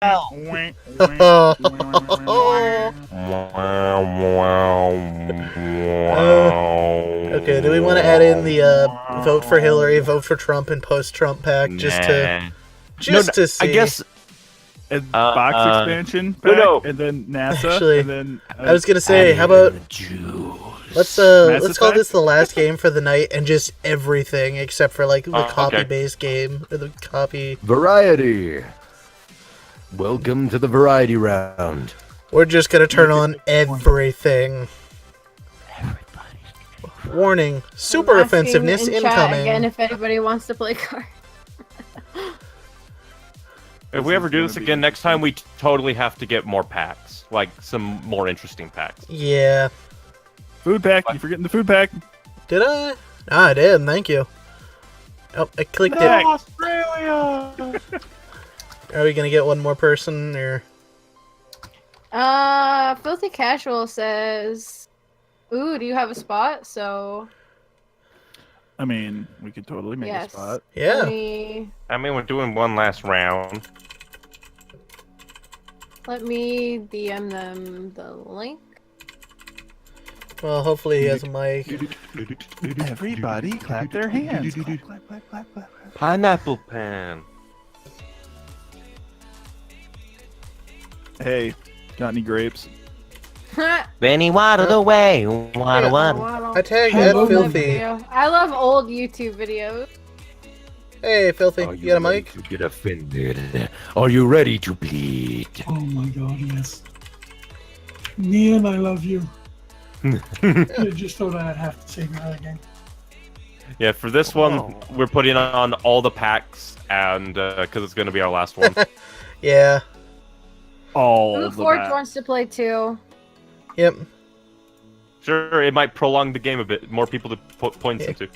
Okay, do we want to add in the vote for Hillary, vote for Trump, and post-Trump pack just to see? I guess box expansion pack, and then NASA, Actually, and then I was gonna say, how about let's call this the last game for the night and just everything except for like the copy-based game or the copy variety. Welcome to the variety round. We're just gonna turn on everything. Warning: super offensiveness incoming. Again, if anybody wants to play cards. If we ever do this again, next time we totally have to get more packs, like some more interesting packs. Yeah. Food pack. You're forgetting the food pack. Did I? Ah, I did. Thank you. Oh, I clicked it. Australia. Are we gonna get one more person or? Filthy Casual says, "Ooh, do you have a spot?" So. I mean, we could totally make a spot. Yeah. I mean, we're doing one last round. Let me DM them the link. Well, hopefully he has a mic. Everybody clap their hands. Clap, clap, clap, clap, clap. Pineapple pan. Hey, got any grapes? Benny waddled away. Waddle, waddle. I tagged that Filthy. I love old YouTube videos. Hey, Filthy, you got a mic? To get offended. Are you ready to bleed? Oh my god, yes. Neon, I love you. I just thought I'd have to say my other game. Yeah, for this one, we're putting on all the packs, and because it's going to be our last one. Yeah. All Forge wants to play too. Yep. Sure, it might prolong the game a bit. More people to put points into.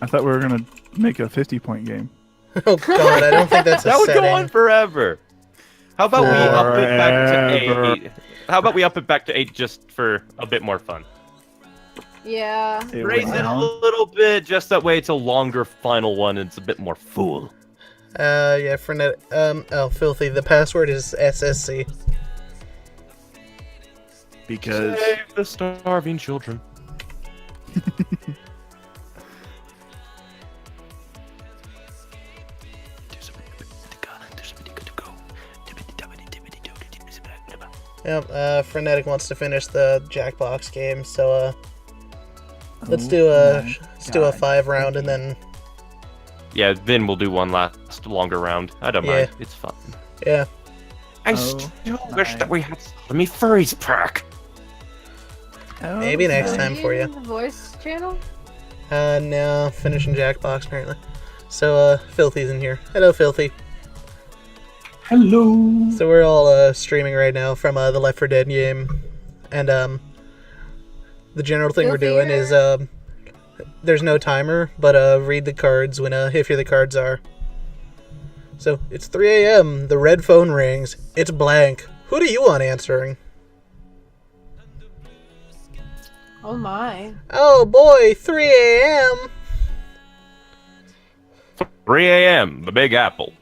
I thought we were gonna make a 50-point game. Oh god, I don't think that's a that would setting. go on forever. How about we up it back to 8? How about we up it back to 8 just for a bit more fun? Yeah. Raise it a little bit, just that way it's a longer final one and it's a bit more full. Yeah, for net. Oh, Filthy. The password is SSC. Because save the starving children. Yep, Frenetic wants to finish the Jackbox game, so let's do a 5-round and then. Yeah, then we'll do one last longer round. I don't mind. It's fun. Yeah. I still wish that we had me furries pack. Maybe next time for you. The voice channel? No, finishing Jackbox apparently. So, Filthy's in here. Hello, Filthy. Hello. So we're all streaming right now from the Left 4 Dead game, and the general thing we're doing is there's no timer, but read the cards when if you're the cards are. So it's 3 a.m. The red phone rings. It's blank. Who do you want answering? Oh my. Oh boy, 3 a.m. 3 a.m. The Big Apple.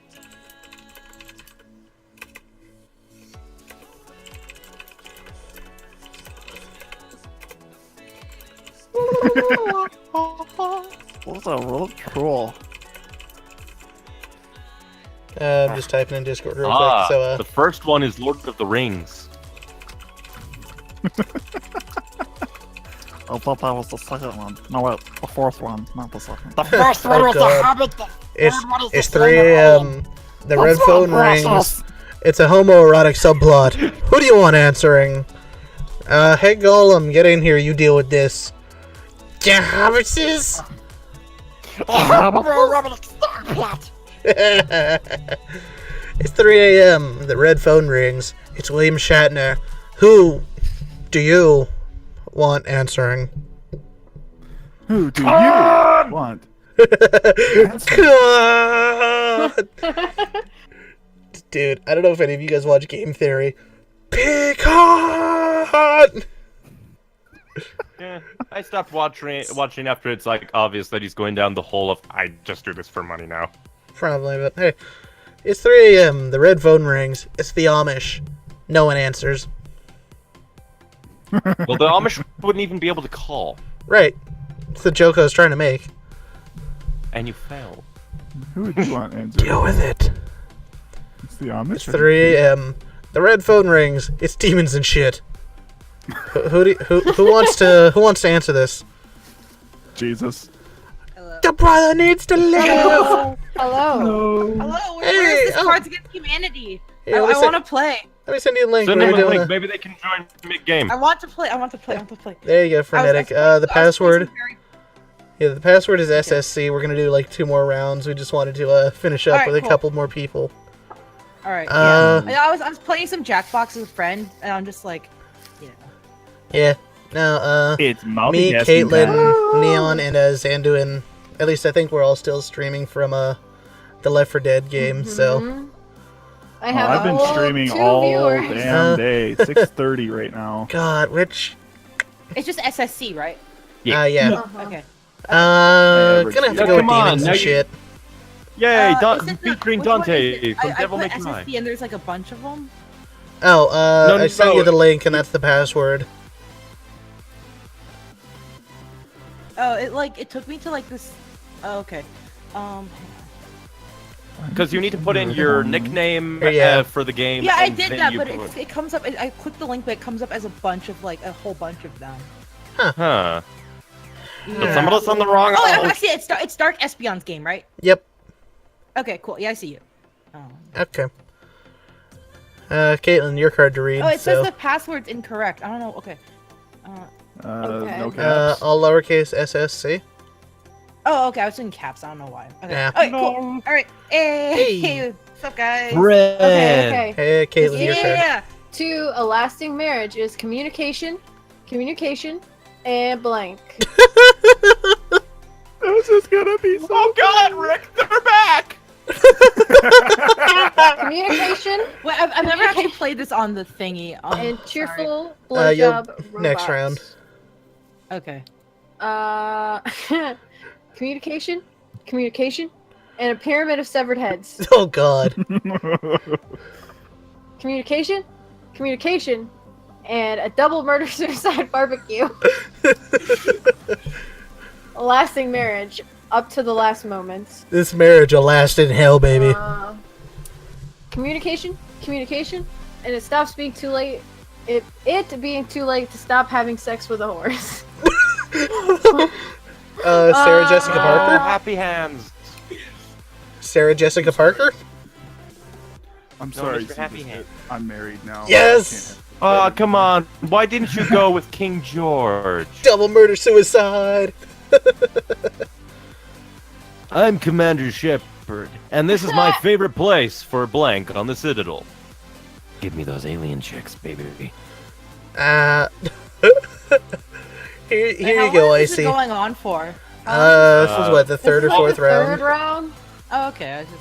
Those are really cool. I'm just typing in Discord real quick. So the first one is Lord of the Rings. I thought that was the second one. No, wait, the fourth one, not the second. The first one was the Hobbit. It's 3 a.m. The red phone rings. It's a homoerotic subplot. Who do you want answering? Hey Golem, get in here. You deal with this. Yeah, hobbitses. It's 3 a.m. The red phone rings. It's William Shatner. Who do you want answering? Who do you want? God! Dude, I don't know if any of you guys watch Game Theory. Picard! Yeah, I stopped watching after it's like obvious that he's going down the hole of I just do this for money now. Probably, but hey. It's 3 a.m. The red phone rings. It's the Amish. No one answers. Well, the Amish wouldn't even be able to call. Right. It's the joke I was trying to make. And you failed. Who would you want to answer? Deal with it. It's the Amish. It's 3 a.m. The red phone rings. It's demons and shit. Who wants to answer this? Jesus. The brother needs to live. Hello. Hello, Hey, where is this oh. Cards Against Humanity? Yeah, I let me want to play. Let me send you a link. Send We're them a doing link. Maybe they can join mid-game. I want to play. There you go, Frenetic. The password. Yeah, the password is SSC. We're gonna do like 2 more rounds. We just wanted to finish up Alright, with a cool. couple more people. All right. Uh, Yeah. I was playing some Jackbox with a friend, and I'm just like, Yeah. No. It's Me, multitasking Caitlin, time. Neon, and Zandu, and at least I think we're all still streaming from the Left 4 Dead game. So I have I've been a whole streaming 2 all viewers. damn day. 6:30 right now. God, Rich. it's just SSC, right? Yeah. Okay. Gonna have to Yeah, go with come on, demons now and you- shit. Yay, Is it featuring which one is Dante it? from I Devil put May Cry. SSC, and there's like a bunch of them. Oh, No, I sent no. you the link, and that's the password. Oh, it took me to like this. Oh, okay. Because you need to put in your nickname Yeah. for the game. Yeah, I and did then that, you but put- it comes up. I clicked the link, but it comes up as a bunch of like a whole bunch of them. Huh. Yeah. Did some of us on the wrong... Oh, I see it. It's Dark Espion's game, right? Yep. Okay, cool. Yeah, I see you. Okay. Caitlin, your card to read. Oh, it so. says the password's incorrect. I don't know. Okay. Okay. No caps. All lowercase SSC. Oh, okay. I was in caps. I don't know why. Okay. Yeah. Okay, cool. All right. Hey. Hey. What's up, guys? Okay. Hey, Caitlin, your turn. Yeah. To a lasting marriage is communication, and blank. This is gonna be so. Oh god, Rick, they're back! Communication Well, I've never actually played this on the thingy. and cheerful you'll- blowjob robots. next round. Okay. Communication, and a pyramid of severed heads. Oh God. Communication, and a double murder-suicide barbecue. A lasting marriage, up to the last moments. This marriage will last in hell, baby. Communication, and it stops being too late. It being too late to stop having sex with a horse. Sarah Jessica Oh, Parker. happy hands. Sarah Jessica Parker. I'm sorry. Mr. Happy Hand. I'm married now. Yes! I Oh, come on. Why didn't you go with King George? Double murder suicide. I'm Commander Shepard, and this is my favorite place for blank on the Citadel. Give me those alien chicks, baby. Here Wait, you how go, long is this Icy. going on for? This is what, the third or This is fourth the third round? round. Oh, okay. I just.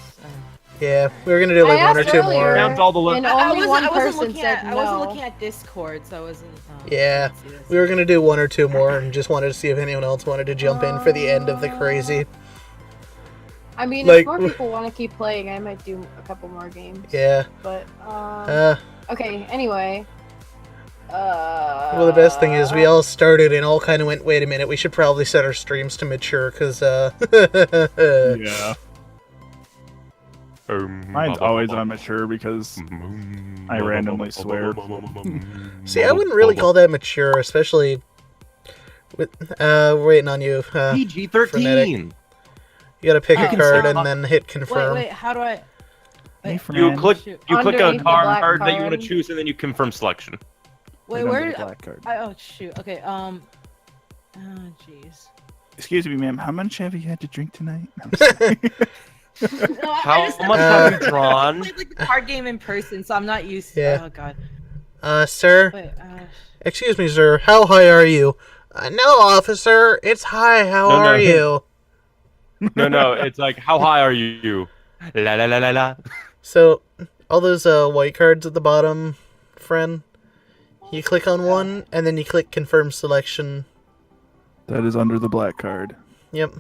Yeah, we were gonna do like I one or asked two earlier. more. Count all the li- And I only wasn't, one I wasn't person looking said at. no. I wasn't looking at Discord, so I wasn't. Yeah, let's see this. we were gonna do one or two more, and just wanted to see if anyone else wanted to jump in for the end of the crazy. I mean, Like- if more people want to keep playing, I might do a couple more games. Yeah. But okay. Anyway. Well, the best thing is we all started and all kind of went, wait a minute, we should probably set our streams to mature, because, Yeah. Mine's always immature because I randomly swear. See, I wouldn't really call that mature, especially with, we're waiting on you. PG-13. You gotta pick a Oh. card and then hit confirm. Wait. How do I? Hey, Wait, You friend. click a Underneath the black card that you want to card. choose, and then you confirm selection. wait, Right where? under the Did, black card. oh shoot. Okay. Oh jeez. Excuse me, ma'am. How much have you had to drink tonight? No, How I just, much Uh, have you drawn? played like the card game in person, so I'm not used. Yeah. Oh god. Sir? Wait. Excuse me, sir. How high are you? No, officer. It's high. How No, no. are you? No, it's like, how high are you? La la la la la. So, all those white cards at the bottom, friend, you click on one, and then you click confirm selection. That is under the black card. Yep.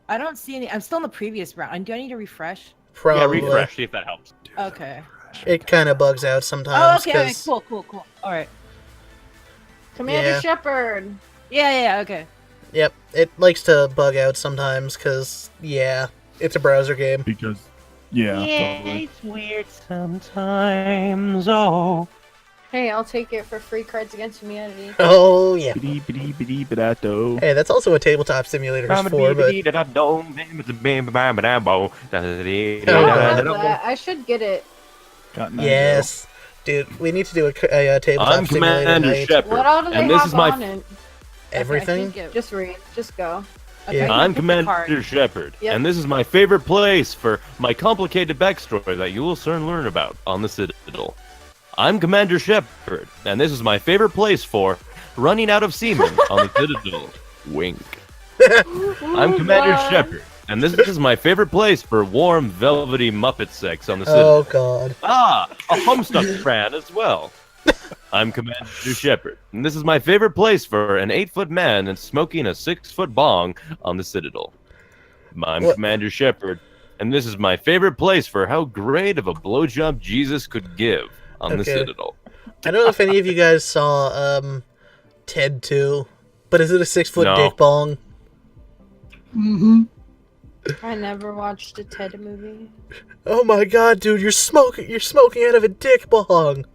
I don't see any. I'm still in the previous round. Do I need to refresh? Probably. Yeah, refresh, see if that helps. Okay. It kind of bugs out Oh, sometimes. okay. Okay. 'cause- Cool. All right. Commander Yeah. Shepard. Yeah. Okay. Yep, it likes to bug out sometimes because, yeah, it's a browser game. Because, totally. It's weird sometimes. Oh. Hey, I'll take it for free cards against humanity. Oh, yeah. Biddy-biddy-biddy-biddato. Hey, that's also what tabletop simulator is for, but... I don't have that. I should get it. Got nine Yes. Dude, we need to do a tabletop I'm simulator Commander night. Shepard, What all do they and this have is my on it? Everything? Just read. Just go. Okay, Yeah. I'm pick the card. Commander Shepard, Yep. and this is my favorite place for my complicated backstory that you will soon learn about on the Citadel. I'm Commander Shepard, and this is my favorite place for running out of semen on the Citadel. Wink. I'm Commander God. Shepard, and this is my favorite place for warm, velvety Muppet sex on the Oh, Citadel. God. Ah, a Homestuck fan as well. I'm Commander Shepard, and this is my favorite place for an 8-foot man and smoking a 6-foot bong on the Citadel. I'm What? Commander Shepard, and this is my favorite place for how great of a blowjob Jesus could give on the Okay. Citadel. I don't know if any of you guys saw Ted 2, but is it a 6-foot No. dick bong? Mm-hmm. I never watched a Ted movie. Oh my God, dude, you're smoking out of a dick bong.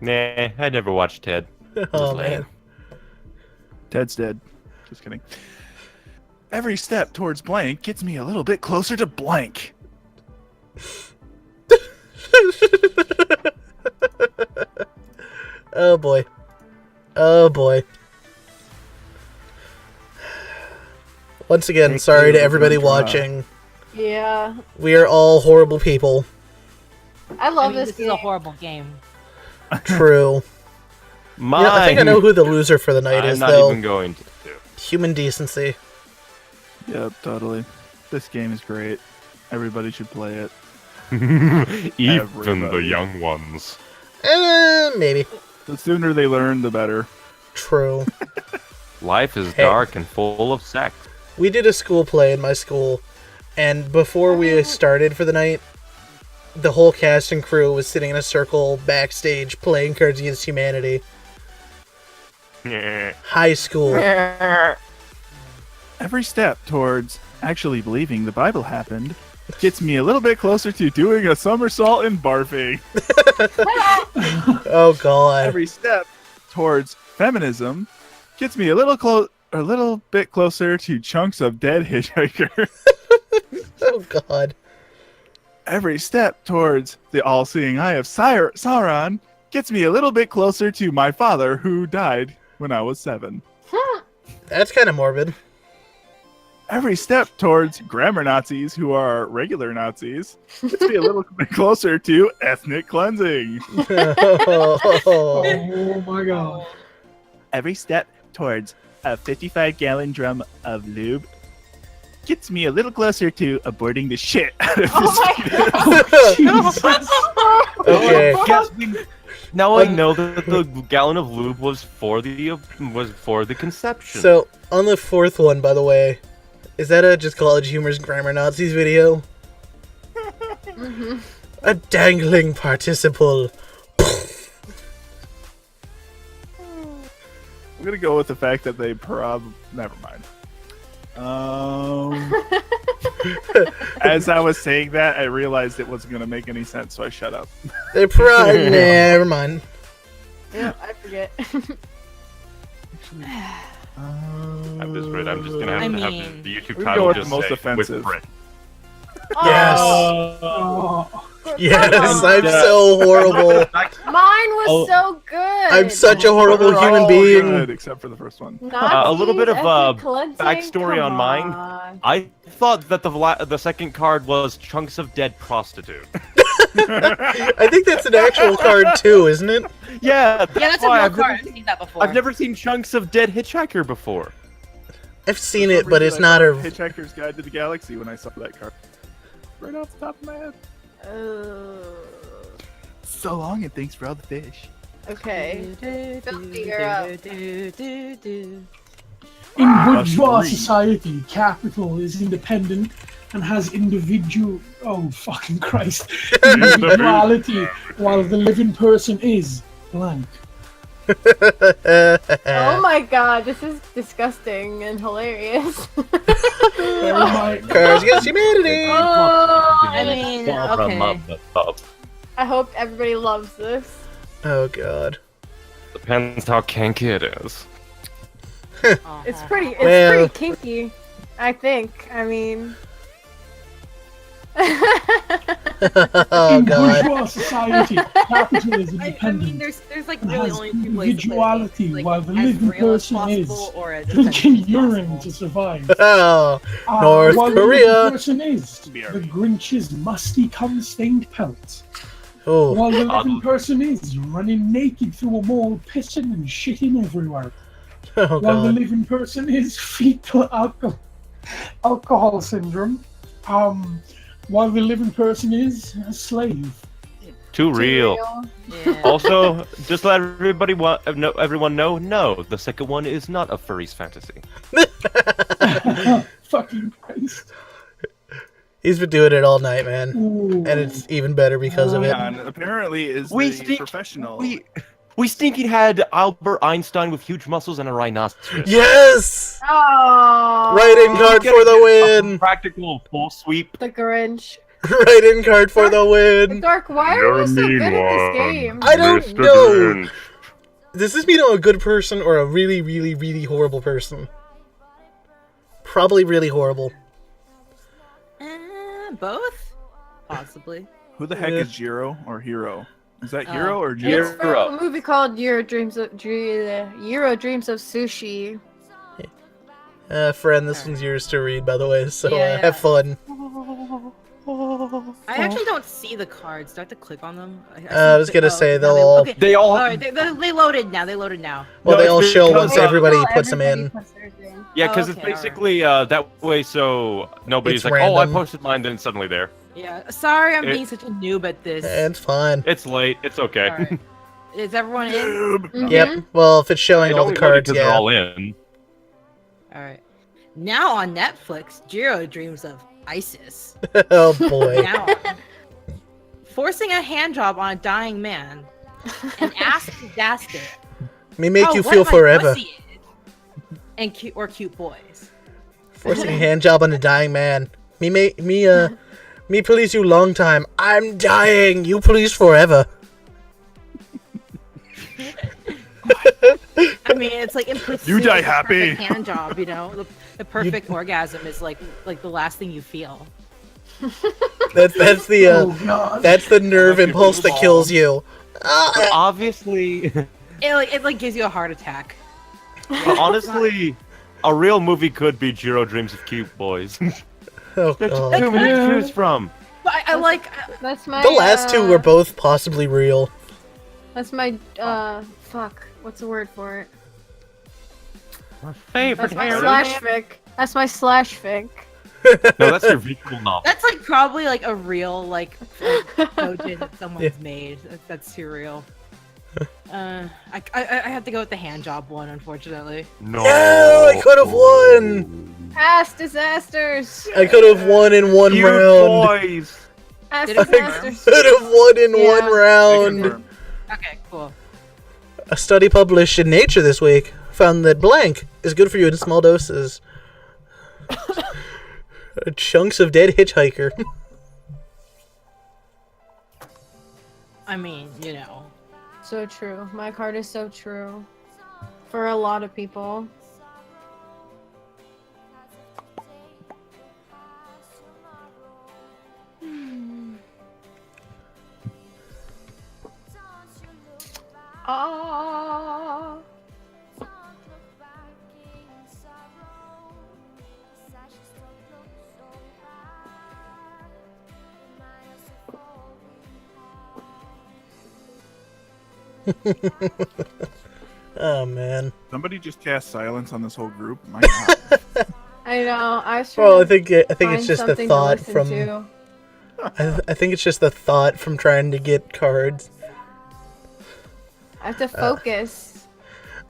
Nah, I never watched Ted. Oh, man. Ted's dead. Just kidding. Every step towards blank gets me a little bit closer to blank. Oh, boy. Oh, boy. Once again, Thank sorry you to everybody for watching. Yeah. We are all horrible people. I love I mean, this this game. is a horrible game. True. Mine. You know, I think I know who the loser for the night I'm is, not though. even going to. Human decency. Yep, totally. This game is great. Everybody should play it. Even the Everybody. young ones. Maybe. The sooner they learn, the better. True. Life is Hey. dark and full of sex. We did a school play in my school, and before we started for the night, the whole cast and crew was sitting in a circle backstage playing Cards Against Humanity. High school. Every step towards actually believing the Bible happened gets me a little bit closer to doing a somersault and barfing. Oh, God. Every step towards feminism gets me a little bit closer to chunks of dead hitchhiker. Oh, God. Every step towards the all-seeing eye of Sauron gets me a little bit closer to my father who died when I was 7. That's kind of morbid. Every step towards grammar Nazis who are regular Nazis gets me a little bit closer to ethnic cleansing. Oh, Oh my God. Every step towards a 55-gallon drum of lube gets me a little closer to aborting the shit out of Oh this my kid. okay. Now I know that the gallon of lube was for the conception. So, on the fourth one, by the way, is that a Just College Humor's Grammar Nazis video? Mhm. A dangling participle. I'm gonna go with the fact that they never mind. As I was saying that, I realized it wasn't gonna make any sense, so I shut up. They probably... Never mind. Yeah, I forget. I'm just gonna have I to have mean, the YouTube we title go with just the most say, offensive. with Brit. Yes. Oh, Yes, I'm so horrible. Mine was so good. I'm such a horrible They're human all being. good, except for the first one. A little bit of, Nazis, ethnic cleansing? backstory Come on mine. on. I thought that the second card was chunks of dead prostitute. I think that's an actual card too, isn't it? Yeah, Yeah, that's a why real I've card. never- I've seen that before. I've never seen chunks of dead hitchhiker before. I've seen For it, some but reason, it's I not thought a... Hitchhiker's Guide to the Galaxy when I saw that card. Right off the top of my head. So long, and thanks for all the fish. Okay. Filthy, you're up. In bourgeois That's society, capital is independent and has individual. Oh, fucking Christ. Individuality, while the living person is blank. Oh my god, this is disgusting and hilarious. Oh my. Cards Against Humanity! Oh, I mean, okay. I hope everybody loves this. Oh god. Depends how kinky it is. It's pretty Well- kinky, I think. I mean, Oh In god. bourgeois society, capital is I independent. mean, there's like It really has only two ways to individuality, play, while the as living real as person is possible or as drinking offensive as urine possible. to survive. Oh, North while the Korea. living person is the Grinch's musty cum-stained pelt. oh. While the living person is running naked through a mall, pissing and shitting everywhere. Oh While the god. living person is fetal alcohol syndrome. While the living person is a slave. Too real. Yeah. Also, just let everyone know, no, the second one is not a furry's fantasy. Fucking Christ. He's been doing it all night, man. Ooh. And it's even better because of it. John apparently is We the sneak- professional. We stinking had Albert Einstein with huge muscles and a rhinoceros. Yes! oh, Write-in card for the win! Practical full sweep. the Grinch. Write-in card for the win! Dark, why are you so good at this game? I don't know! Does this mean I'm a good person or a really, really, really horrible person? Probably really horrible. Both? Possibly. Who the heck Yeah. is Jiro or Hero? Is that Oh. Hero or It's Jiro? from a movie called Euro Dreams of Sushi. Friend, this one's yours to read, by the way, so Yeah, have fun. I actually don't see the cards. Do I have to click on them? I was gonna say now they'll they- all- okay. They all. Alright, they loaded now. They loaded now. Well, No, they all it's show because, once everybody puts them Everybody in. puts theirs in. Yeah, Oh, because okay, it's basically that way, so nobody's It's like, oh, I random. posted mine, then it's suddenly there. Yeah. Sorry, I'm It- being such a noob at this. It's fine. It's late. It's okay. Alright. Is everyone in? Mhm. Yep. Well, if it's showing It all the only loaded cards, 'cause they're yeah. all in. Alright. Now on Netflix, Jiro dreams of ISIS. Oh boy. Now on. Forcing a hand job on a dying man. And ask disaster. Me make Oh, you what feel my forever. pussy is. And cute boys. Forcing a hand job on a dying man. Me police you long time. I'm dying. You police forever. I mean, it's like implicit. You die it's a happy. perfect hand job, you know. The perfect orgasm is like the last thing you feel. That's the Oh god. that's the nerve impulse that kills you. Ah! Obviously, It like gives you a heart attack. but honestly, a real movie could be Jiro Dreams of Cute Boys. Oh There's god. too many to choose from. But I like. That's my. The last two were both possibly real. That's my. Fuck. What's the word for it? My favorite That's my Harry. slash fic. That's my slash fic. No, that's your visual novel. That's like probably like a real like doujin that someone's Yeah. made. That's too real. I have to go with the hand job one, unfortunately. No. No, I could have won. Past disasters. I could have won in one Cute round. boys. Past Did it disasters. Could have won in Yeah. one round. Confirmed. Okay, cool. A study published in Nature this week found that blank is good for you in small doses. Chunks of dead hitchhiker. I mean, you know. So true. My card is so true. For a lot of people. Ah. Oh man. Somebody just cast silence on this whole group. My god. I know. I was trying Well, I to think it's find just the something to thought listen from. to. I think it's just the thought from trying to get cards. I have to focus.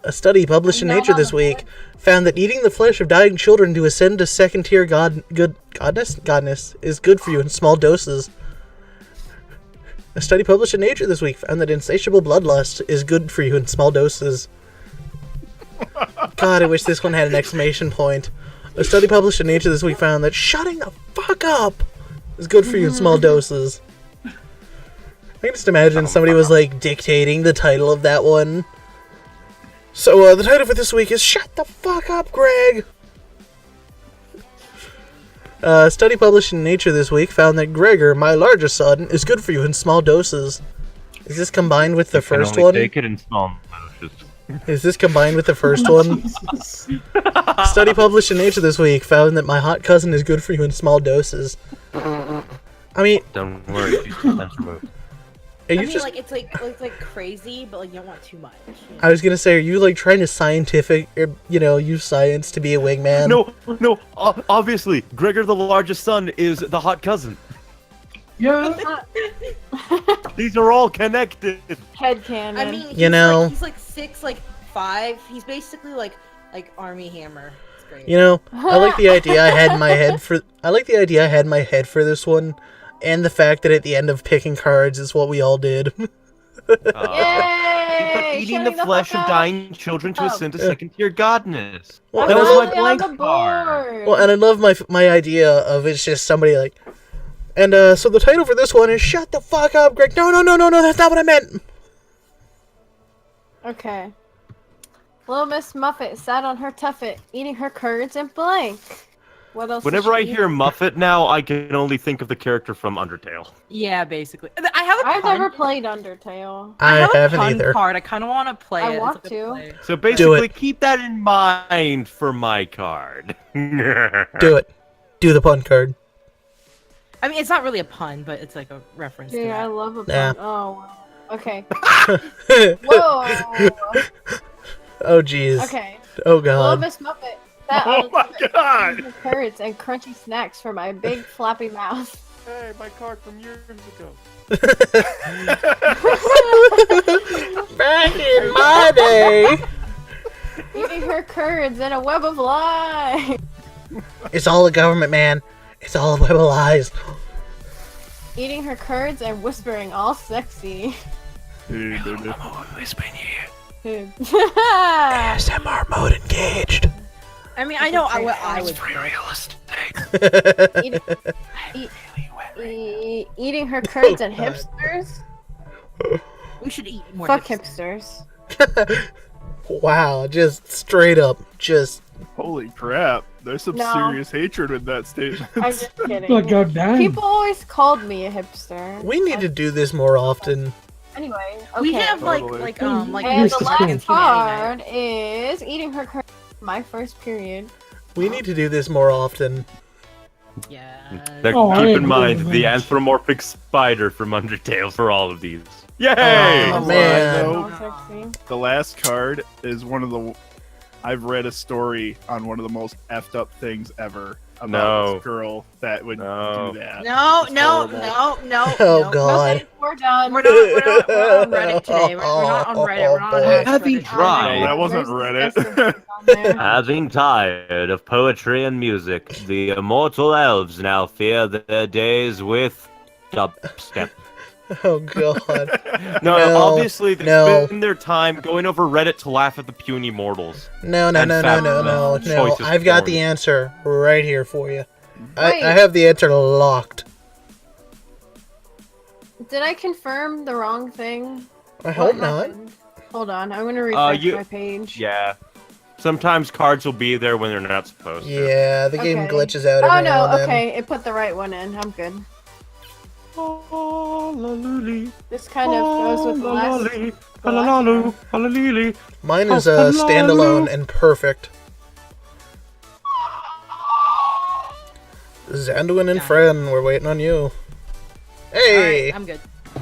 A study published in No, Nature not this the week found that eating the flesh of dying children to ascend to second-tier godness is good for you in small doses. A study published in Nature this week found that insatiable bloodlust is good for you in small doses. God, I wish this one had an exclamation point. A study published in Nature this week found that shutting the fuck up is good for you in small doses. I can just imagine somebody was like dictating the title of that one. So the title for this week is Shut the Fuck Up, Greg! A study published in Nature this week found that Gregor, my largest son, is good for you in small doses. Is this combined with the first one? Take it in small doses. Is this combined with the first one? Jesus. A study published in Nature this week found that my hot cousin is good for you in small doses. I mean, Don't worry, that's removed. are I you mean, just... like it's like crazy, but like you don't want too much. You know? I was gonna say, are you like trying to use science to be a wingman? No, obviously, Gregor the largest son is the hot cousin. Yeah. These are all connected. Headcanon. I mean, he's like 6'5". He's basically like Army Hammer. It's great. You know, I like the idea I had in my head for this one, and the fact that at the end of picking cards is what we all did. Yay! Eating the Shutting flesh fuck of up. dying children to ascend to second-tier godness. Well, That and was I my love- blank on the card. board. Well, and I love my idea of it's just somebody like, and so the title for this one is Shut the Fuck Up, Greg. No, that's not what I meant. Okay. Little Miss Muffet sat on her tuffet, eating her curds and blank. What else? Whenever I is she hear eating? Muffet now, I can only think of the character from Undertale. Yeah, basically. I have a I've pun. never played Undertale. I have a haven't pun either. card. I kind of want to play I it. want It's a good to. play. So basically, it. keep that in mind for my card. Do it. Do the pun card. I mean, it's not really a pun, but it's like a reference to Yeah, I that. love a pun. Yeah. Oh, wow. Okay. Whoa. Oh jeez. Okay. Oh Little god. Miss Muffet sat Oh on my her tuffet, God. eating her curds and crunchy snacks for my big floppy mouth. Hey, my card from years ago. Back in my day. Eating her curds in a web of lies. It's all a government, man. It's all a web of lies. Eating her curds and whispering all sexy. ASMR mode engaged. I mean, I know what I would pick. Eating her curds and God. hipsters. We should eat more. Fuck hipsters. hipsters. Wow, just straight up, just Holy crap. There's some No. serious hatred with that statement. I'm just kidding. Like, goddamn. People always called me a hipster. we need to do this more often. Anyway, okay. We have Totally. like and Here's the the last thing. card is eating her curds. My first period. We need to do this more often. Yeah. Oh, I Keep in agree mind with the that. anthropomorphic spider from Undertale for all of these. Yay! Oh, Well, man. I know Oh, sexy. the last card is one of the. I've read a story on one of the most effed up things ever about No. this girl that would No. do that. No, It's no, horrible. no, no. Oh no. god. Okay, we're done. We're on Reddit today. We're not on Reddit. We're not on boy. Heavy Reddit. dry. No, that wasn't There's Reddit. disgusting things on there. Having tired of poetry and music, the immortal elves now fear their days with dubstep. Oh god. No, No, obviously they no. spend their time going over Reddit to laugh at the puny mortals. No. And fact, No. choice is I've got the born. answer right here for you. I Wait. have the answer locked. Did I confirm the wrong thing? I hope What not. happened? Hold on, I'm gonna refresh you- my page. Yeah. Sometimes cards will be there when they're not supposed to. Yeah, the game Okay. glitches out Oh every now no, and then. okay, it put the right one in. I'm good. This kind of goes with the last. Mine is standalone and perfect. Zanduin and Friend, we're waiting on you. Hey! Alright, I'm good.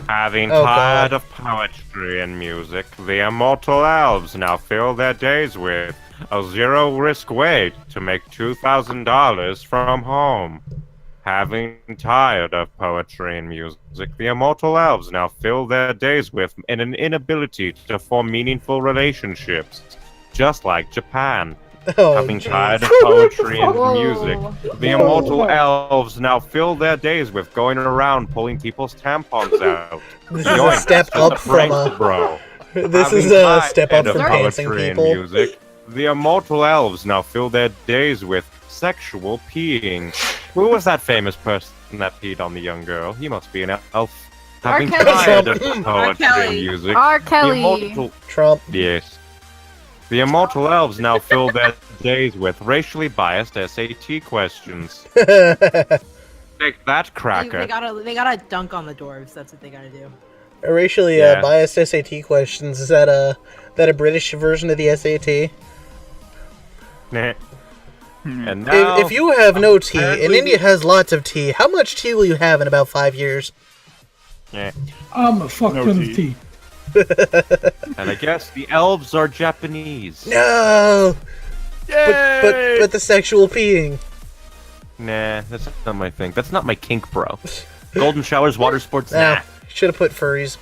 Having Oh, tired God. of poetry and music, the immortal elves now fill their days with a zero-risk way to make $2,000 from home. Having tired of poetry and music, the immortal elves now fill their days with an inability to form meaningful relationships. just like Japan. Oh, Having jeez. tried poetry and Whoa. music, the immortal elves now fill their days with going around pulling people's tampons out. This is a step up from bro. This is Having a tried step up of from pantsing poetry and people. music, the immortal elves now fill their days with sexual peeing. Who was that famous person that peed on the young girl? He must be an elf. Having Kelly. tried of R. poetry and Kelly. music, R. the Kelly. immortal Trump. Yes. The immortal elves now fill their days with racially biased SAT questions. Take that, They cracker. gotta dunk on the dwarves. That's what they gotta do. Racially Yeah. biased SAT questions. Is that a British version of the SAT? Nah. And now, If you have no tea, and apparently India has lots of tea, how much tea will you have in about 5 years? yeah. I'm a fuck No ton of tea. tea. And I guess the elves are Japanese. No! Yay! But the sexual peeing. Nah, that's not my thing. That's not my kink, bro. Golden showers, water sports, nah. Ah, should have put furries.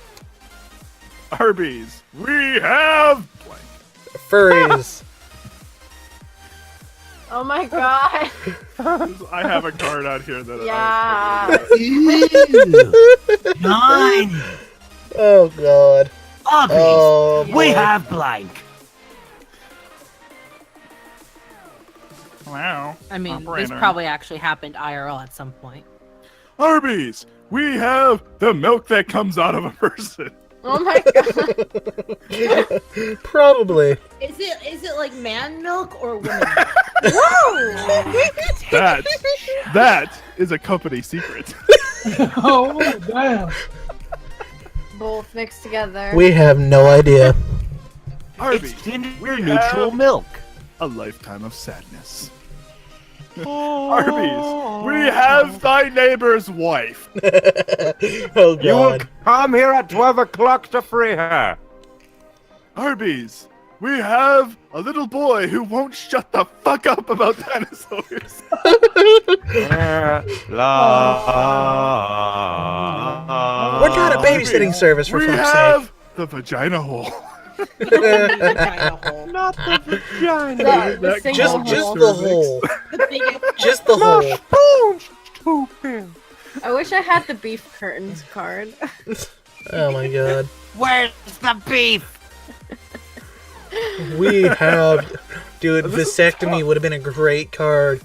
Arby's, we have blank. Furries. Oh my god. I have a card out here that Yeah. Nine. Oh god. Arby's. Oh We boy. have blank. Wow. I mean, this Operator. probably actually happened IRL at some point. Arby's, we have the milk that comes out of a person. Oh my god. Probably. Is it like man milk or woman milk? That is a company secret. Oh, damn. Both mixed together. We have no idea. Arby's, It's gender we neutral have milk. a lifetime of sadness. Arby's, we have thy neighbor's wife. Oh You will god. come here at 12 o'clock to free her. Arby's, we have a little boy who won't shut the fuck up about dinosaurs. We're not a babysitting service, for We fuck's have the vagina hole. Vagina hole. Not the vagina. The single Just hole. the hole. The biggest. Just the hole. I wish I had the beef curtains card. Oh my god. Where's the beef? We have... Dude, vasectomy would have been a great card.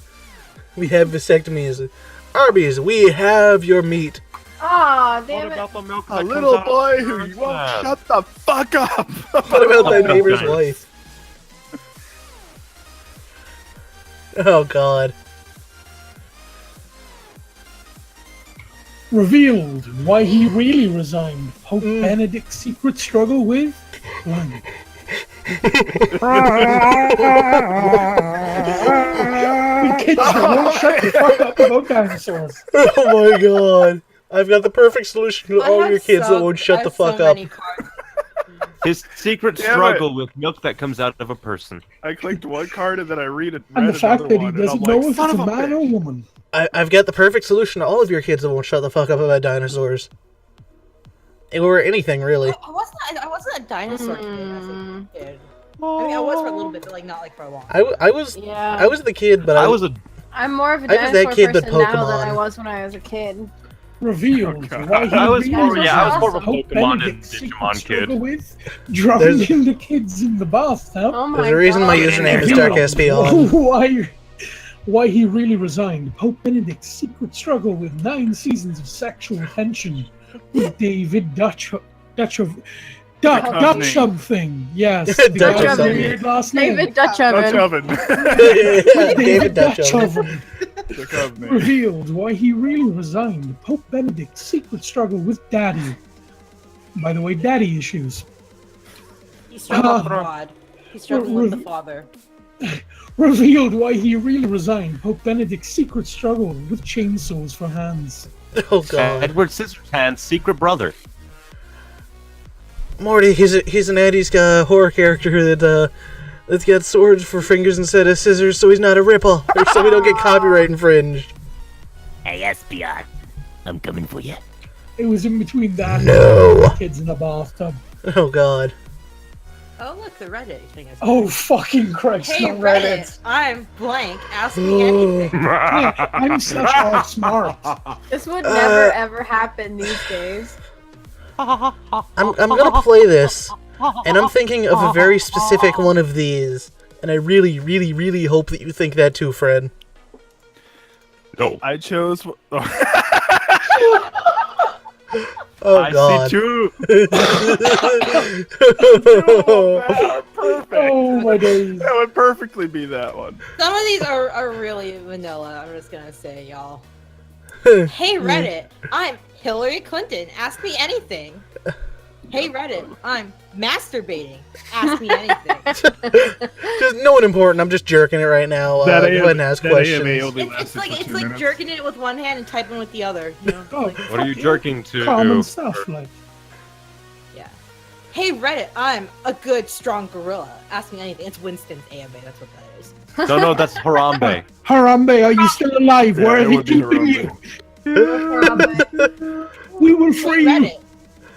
We have vasectomies. Arby's, we have your meat. Aw, What damn it. about the milk A that little comes out boy of who the won't lab? shut the fuck up. What about that Oh, neighbor's nice. wife? Oh god. Revealed why he really resigned. Pope Benedict's secret struggle with blank. The kids that won't shut the fuck up about dinosaurs. Oh my god. I've got the perfect solution to all your kids that won't shut the fuck up. His secret Damn it. struggle with milk that comes out of a person. I clicked one card and then I read it. And the read fact another that he one, and doesn't I'm know like, if it's son a of man or bitch. woman. I've got the perfect solution to all of your kids that won't shut the fuck up about dinosaurs. Or anything, really. I wasn't a dinosaur kid as a kid. I mean, I was for a little bit, but like not like for a long. I was Yeah. I was the kid, but I was a I'm more of a I was that dinosaur kid with person now than Pokemon. I was when I was a kid. Revealed God. why he I was really more yeah, I was resigned. more of a Pope Pokemon and Benedict's Digimon secret kid. struggle with drowning There's- the kids in the bathtub. Oh my there's a reason my god. username is Revealed DarkSP why he really resigned. Pope Benedict's secret struggle with 9 seasons of sexual tension with David Dutch something. Yes, the Dutch guy with the something. weird last name. David Dutch Dutch Oven. oven. David Dutch Oven. Oven Dutch oven. revealed why he really resigned. Pope Benedict's secret struggle with Daddy. By the way, daddy issues. He struggled with God. He struggled with the father. Revealed why he really resigned. Pope Benedict's secret struggle with chainsaws for hands. Oh god. Edward Scissorhands' secret brother. Morty, he's an 80s horror character that's got swords for fingers instead of scissors, so he's not a ripple, or so we don't get copyright infringed. Hey, Espion. I'm coming for you. It was in between that No. and kids in the bathtub. Oh god. Oh, look, the Reddit thing is. Oh, fucking Christ, Hey, not Reddit, Reddit. I'm blank. Ask me anything. Yeah, I'm such all smart. This would never ever happen these days. I'm gonna play this, and I'm thinking of a very specific one of these, and I really, really, really hope that you think that too, Fred. No. I chose. Oh I God. see two. Perfect. Oh my days. That would perfectly be that one. Some of these are really vanilla, I'm just gonna say, y'all. Hey, Reddit, I'm Hillary Clinton. Ask me anything. Hey, Reddit, I'm masturbating. Ask me anything. Just no one important. I'm just jerking it right now. Go ahead and ask questions. It's like jerking it with one hand and typing with the other. You know? Oh, Like, What are you jerking to? common stuff, like. yeah. Hey, Reddit, I'm a good, strong gorilla. Ask me anything. It's Winston's AMA. That's what that is. No, that's Harambe. Harambe, are you still alive? Where it are they would be keeping Harambe. you? We will Hey, free you. Reddit,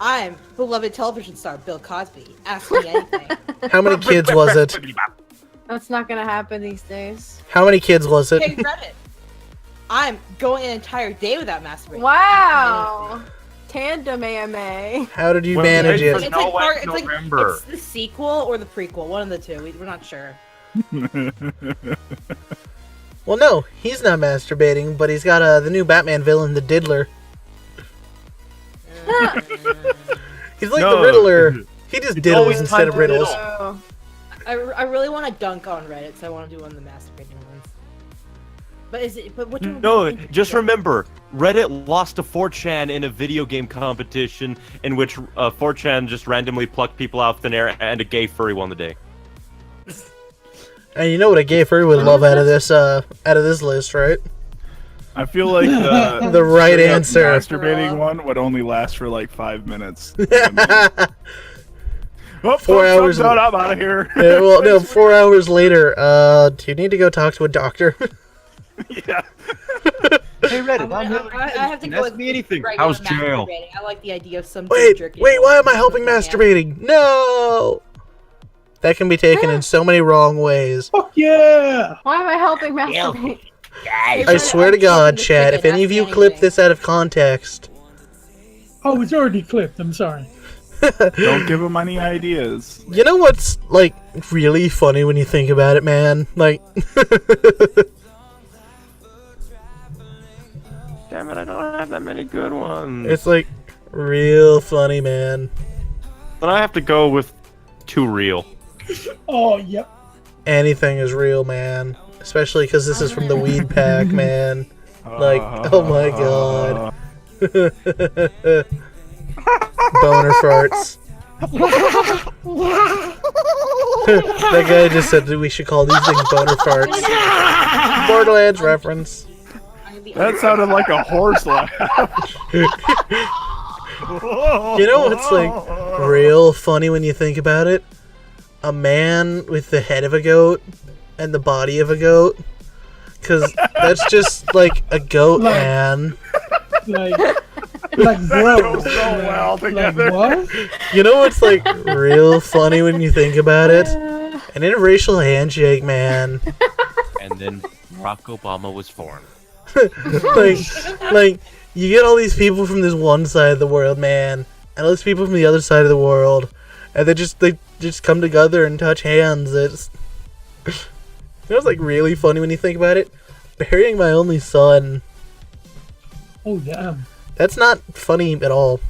I'm beloved television star Bill Cosby. Ask me anything. How many kids was it? That's not gonna happen these days. How many kids was it? Hey, Reddit, I'm going an entire day without masturbating. Wow. Tandem AMA. How did you Well, manage hey, it? It's No, like, like it's like November. it's the sequel or the prequel, one of the two. We're not sure. Well, no, he's not masturbating, but he's got the new Batman villain, the Diddler. He's like the No. Riddler. He just diddles always instead time of to riddles. Oh. I really want to dunk on Reddit, so I want to do one of the masturbating ones. But is it? But which one? No, just remember, Reddit lost to 4chan in a video game competition in which 4chan just randomly plucked people out of thin air, and a gay furry won the day. And you know what a gay furry would love out of this list, right? I feel like The right straight up answer. masturbating one would only last for like 5 minutes. Oh, 4 hours. I'm out of here. Yeah, well, no, 4 hours later. Do you need to go talk to a doctor? Yeah. Hey Reddit, I have to go ask with me anything. regular How's jail? masturbating. I like the idea of some Wait, jerking wait, it why off am I helping with my hand. masturbating? No! That can be taken in so many wrong ways. Fuck yeah! Why am I helping masturbate? I swear to God, Chad, if any of you clip this out of context. Oh, it's already clipped. I'm sorry. Don't give them any ideas. You know what's, like, really funny when you think about it, man? Like, Damn it, I don't have that many good ones. it's, like, real funny, man. Then I have to go with too real. Oh, yep. Anything is real, man. Especially because this is from the weed pack, man. Like, oh my God. Boner farts. That guy just said that we should call these things boner farts. Borderlands reference. That sounded like a horse laugh. You know what's like real funny when you think about it? A man with the head of a goat and the body of a goat. Because that's just like a goat, Like- man. Like bro. Goes so well Like together. what? You know what's like real funny when you think about it? An interracial handshake, man. And then Barack Obama was formed. like you get all these people from this one side of the world, man, and all these people from the other side of the world, and they just come together and touch hands. It's you know, it's like really funny when you think about it. Burying my only son. Oh damn. That's not funny at all.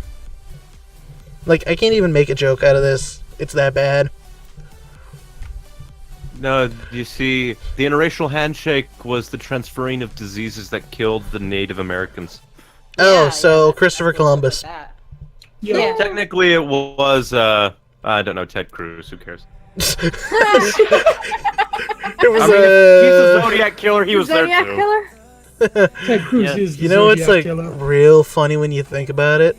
Like, I can't even make a joke out of this. It's that bad. No, you see, the interracial handshake was the transferring of diseases that killed the Native Americans. Oh, Yeah, so yeah, Christopher that's Columbus. that. Yeah. Technically, it was, I don't know, Ted Cruz. Who cares? It was I mean, if he's a Zodiac killer, he was Zodiac there too. killer? Ted Cruz Yeah. is the You know what's Zodiac like killer. real funny when you think about it?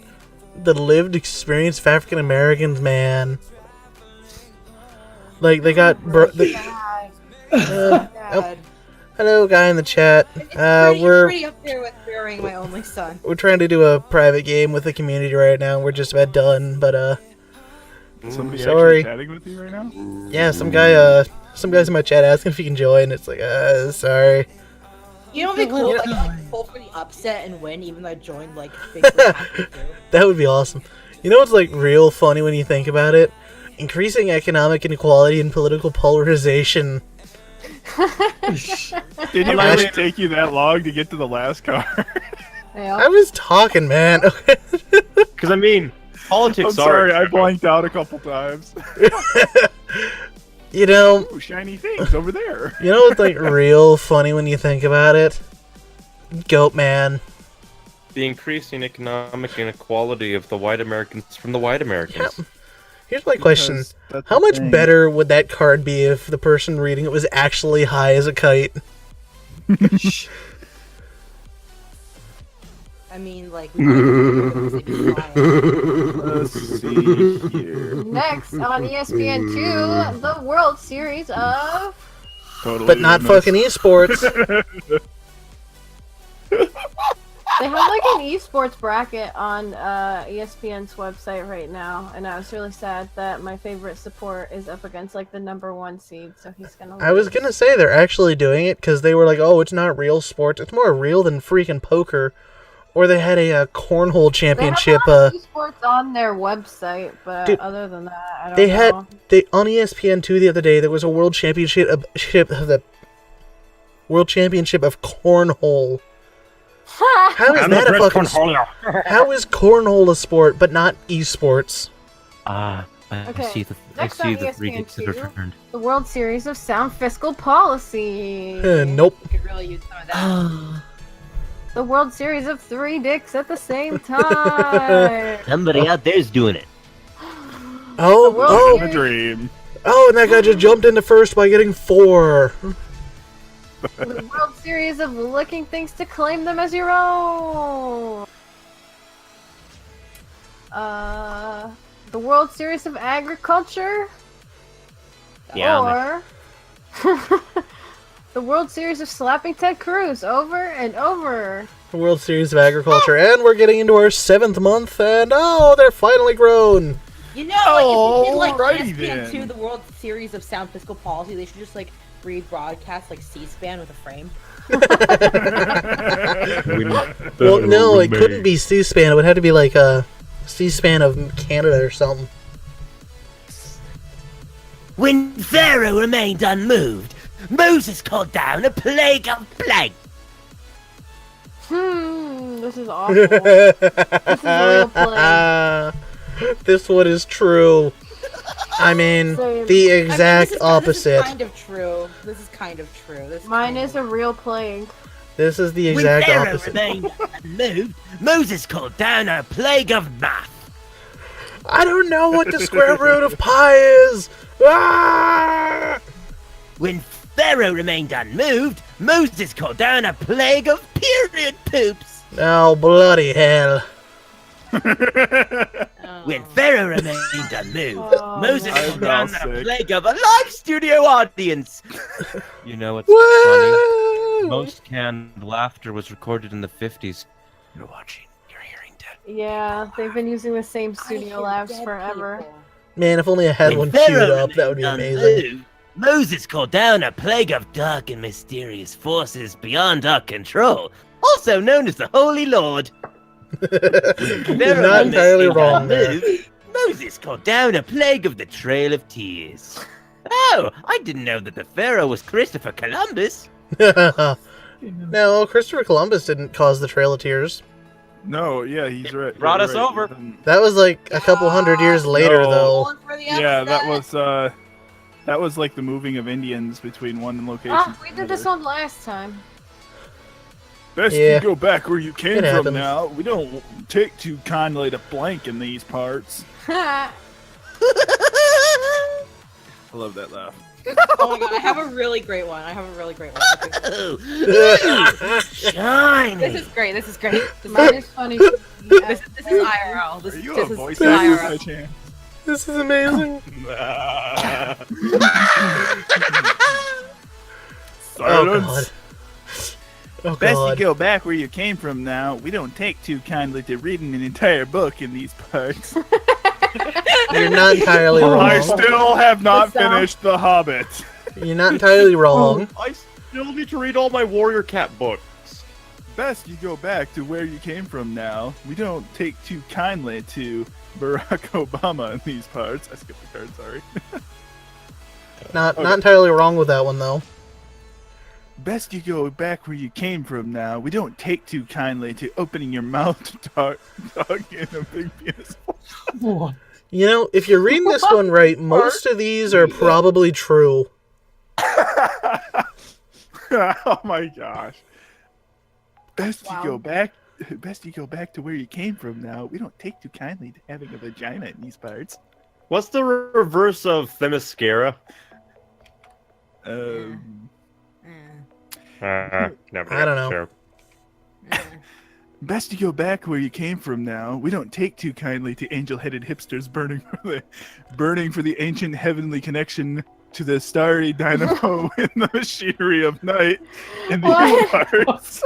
The lived experience of African Americans, man. Like they got hello, guy in the chat. It's We're pretty up there with burying my only son. trying to do a private game with the community right now. We're just about done, but Somebody Sorry. actually chatting with you right now? Yeah, some guys in my chat asking if he can join. It's like, sorry. You know, it'd be cool, like pull for the upset and win, even though I joined like basically halfway through. That would be awesome. You know what's like real funny when you think about it? Increasing economic inequality and political polarization. Did it really take you that long to get to the last card? Yeah. I was talking, man. Because I mean, politics I'm sorry, are. I blanked out a couple times. You know, Ooh, shiny things over there. you know what's like real funny when you think about it? Goat man. The increasing economic inequality of the white Americans from the white Americans. Here's my question. Because that's How the much thing. better would that card be if the person reading it was actually high as a kite? I mean, like, we could be quiet. Let's see here. Next on ESPN2, the World Series of. Totally But not missed. fucking esports. They have like an esports bracket on ESPN's website right now, and I was really sad that my favorite support is up against like the #1 seed, so he's gonna. I was gonna say they're actually doing it because they were like, oh, it's not real sports. It's more real than freaking poker. Or they had a cornhole championship. They have esports on their website, but Dude, other than that, I don't They know. had on ESPN2 the other day. There was a world championship of the world championship of cornhole. How is that a fucking sport? How is cornhole a sport but not esports? I Okay, see the next on three dicks have ESPN2. returned. The World Series of Sound Fiscal Policy. Nope. We could really use some of that. The World Series of 3 dicks at the same time. Somebody out there's doing it. Oh, World oh, The dream. oh, and that guy just jumped into first by getting 4. The World Series of licking things to claim them as your own. The World Series of Agriculture. Yeah, Or the World Series of slapping Ted Cruz over and over. The World Series of Agriculture, and we're getting into our 7th month, and oh, they're finally grown. You know, like, if you Alrighty did like then. ESPN2, the World Series of Sound Fiscal Policy, they should just like rebroadcast like C-SPAN with a frame. Well, no, it couldn't be C-SPAN. It would have to be like a C-SPAN of Canada or something. When Pharaoh remained unmoved, Moses called down a plague of plague. This is awful. This is a real play. This one is true. I mean, Same. the I mean, exact this is opposite. kind of true. This is kind of true. Mine is a real plague. This is the When exact Pharaoh opposite. remained unmoved, Moses called down a plague of math. I don't know what the square root of pi is. Ah! When Pharaoh remained unmoved, Moses called down a plague of period poops. Oh, bloody hell. When Pharaoh remained unmoved, Oh, Moses no. called I'm down now a sick. plague of a live studio audience. You know what's funny? Woo! Most canned laughter was recorded in the 50s. You're watching. You're hearing dead. Yeah, they've been using the same studio labs forever. Man, if only I had When one queued Pharaoh up, that would be remained amazing. unmoved, Moses called down a plague of dark and mysterious forces beyond our control, also known as the Holy Lord. You're not entirely wrong there. Moses called down a plague of the Trail of Tears. Oh, I didn't know that the Pharaoh was Christopher Columbus. No, Christopher Columbus didn't cause the Trail of Tears. No, yeah, he's right. Brought you're us right. over. That was like a couple hundred years later, No. though. Going for the Yeah, upset. that was like the moving of Indians between one location. Ah, we did this one last time. Best Yeah. you go back where you came It from happens. now. We don't take too kindly to blank in these parts. I love that laugh. Oh my god, I have a really great one. Okay. Oh, shiny. This is great. Mine is funny. This is IRL. This Are is you this a is voice actor by IRL. chance? This is amazing. Oh, God. Silence. Oh, Best you God. go back where you came from now. We don't take too kindly to reading an entire book in these parts. You're not entirely I wrong. still have not The sound. finished The Hobbit. You're not entirely wrong. I still need to read all my Warrior Cat books. Best you go back to where you came from now. We don't take too kindly to Barack Obama in these parts. I skipped the card, sorry. Not entirely wrong with that one though. Best you go back where you came from now. We don't take too kindly to opening your mouth to talk in a big penis. What? You know, if you're reading this one right, most of these are probably true. Oh my gosh. Best you go back to where you came from now. We don't take too kindly to having a vagina in these parts. What's the reverse of Themyscira? Never. I don't know. Sure. Best you go back where you came from now. We don't take too kindly to angel-headed hipsters burning for the ancient heavenly connection to the starry dynamo in the machinery of night in the What? universe.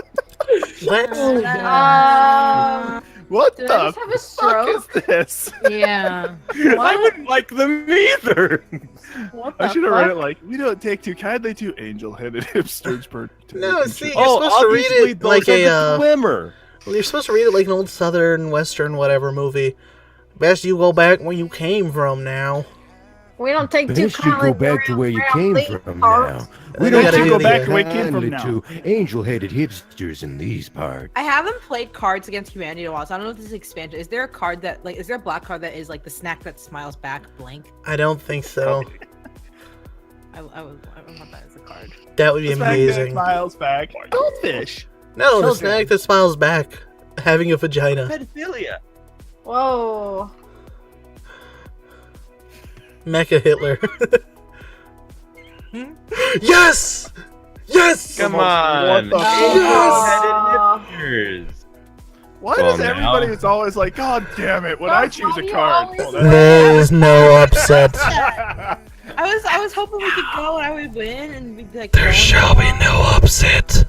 What Did the I just have a fuck is stroke? this? Yeah. I wouldn't like them either. What the I should have read fuck? it like, we don't take too kindly to angel-headed hipsters burning. No, see, you're Oh, supposed to read obviously it those like are the a. swimmer. You're supposed to read it like an old Southern, Western, whatever movie. Best you go back where you came from now. We don't take too Best you kindly go back to where you came from now. We You don't gotta take do too the, uh, kindly to angel-headed hipsters in these parts. I haven't played Cards Against Humanity in a while, so I don't know if this is expansion. Is there a card that, like, is there a black card that is like the snack that smiles back, blank? I don't think so. I want that as a card. That would be The snack that amazing. smiles back. Goldfish. No, the Children. snack that smiles back, having a vagina. Pedophilia. Whoa. Mecha Hitler. Yes! Yes! Come on. What the Yes! Hipsters. Why Well, does everybody is always like, God damn it, when I choose a you card? always Well, There is no upset. I was hoping we could go and I would win and we'd be like. There shall be no upset.